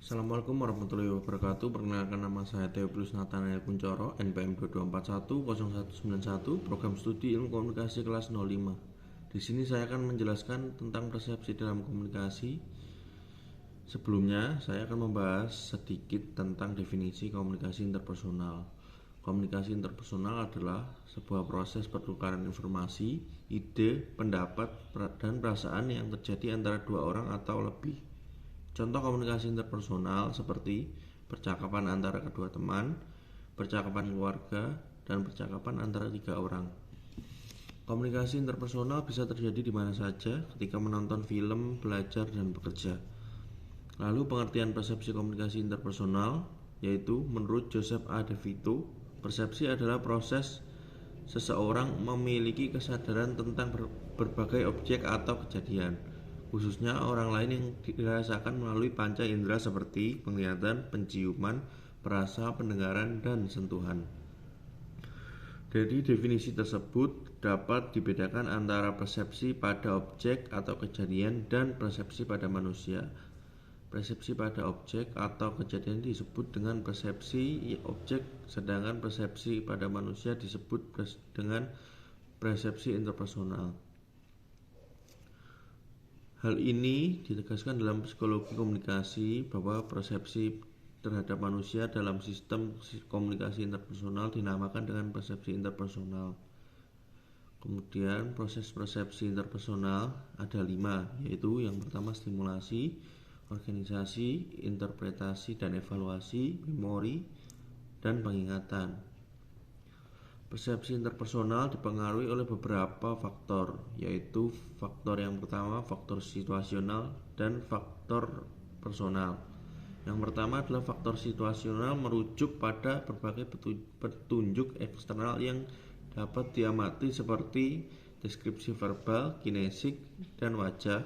Assalamualaikum warahmatullahi wabarakatuh. Perkenalkan, nama saya Theophilus Nathanael Kuncoro, NPM 22410191, program studi ilmu komunikasi kelas 05. Di sini saya akan menjelaskan tentang persepsi dalam komunikasi. Sebelumnya, saya akan membahas sedikit tentang definisi komunikasi interpersonal. Komunikasi interpersonal adalah sebuah proses pertukaran informasi, ide, pendapat, dan perasaan yang terjadi antara dua orang atau lebih. Contoh komunikasi interpersonal seperti percakapan antara kedua teman, percakapan keluarga, dan percakapan antara tiga orang. Komunikasi interpersonal bisa terjadi di mana saja, ketika menonton film, belajar, dan bekerja. Lalu pengertian persepsi komunikasi interpersonal, yaitu menurut Joseph A. De Vito, persepsi adalah proses seseorang memiliki kesadaran tentang berbagai objek atau kejadian, khususnya orang lain yang dirasakan melalui panca indera seperti penglihatan, penciuman, perasa, pendengaran, dan sentuhan. Dari definisi tersebut dapat dibedakan antara persepsi pada objek atau kejadian dan persepsi pada manusia. Persepsi pada objek atau kejadian disebut dengan persepsi objek, sedangkan persepsi pada manusia disebut dengan persepsi interpersonal. Hal ini ditegaskan dalam psikologi komunikasi bahwa persepsi terhadap manusia dalam sistem komunikasi interpersonal dinamakan dengan persepsi interpersonal. Kemudian proses persepsi interpersonal ada 5, yaitu yang pertama stimulasi, organisasi, interpretasi dan evaluasi, memori, dan pengingatan. Persepsi interpersonal dipengaruhi oleh beberapa faktor, yaitu faktor yang pertama faktor situasional dan faktor personal. Yang pertama adalah faktor situasional, merujuk pada berbagai petunjuk eksternal yang dapat diamati seperti deskripsi verbal, kinesik, dan wajah.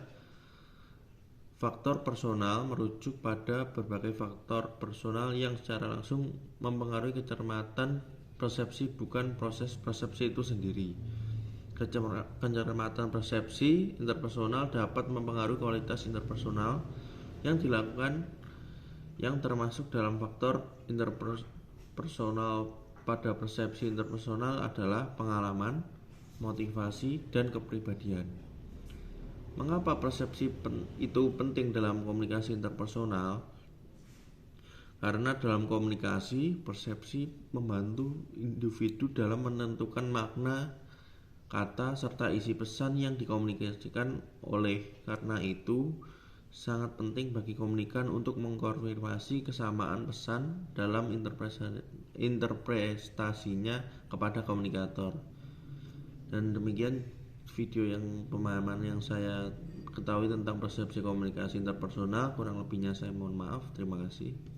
Faktor personal merujuk pada berbagai faktor personal yang secara langsung mempengaruhi kecermatan persepsi, bukan proses persepsi itu sendiri. Kecermatan persepsi interpersonal dapat mempengaruhi kualitas interpersonal yang dilakukan, yang termasuk dalam faktor interpersonal pada persepsi interpersonal adalah pengalaman, motivasi, dan kepribadian. Mengapa persepsi itu penting dalam komunikasi interpersonal? Karena dalam komunikasi, persepsi membantu individu dalam menentukan makna kata serta isi pesan yang dikomunikasikan. Oleh karena itu, sangat penting bagi komunikan untuk mengkonfirmasi kesamaan pesan dalam interpretasinya kepada komunikator. Dan demikian video yang pemahaman yang saya ketahui tentang persepsi komunikasi interpersonal. Kurang lebihnya saya mohon maaf. Terima kasih.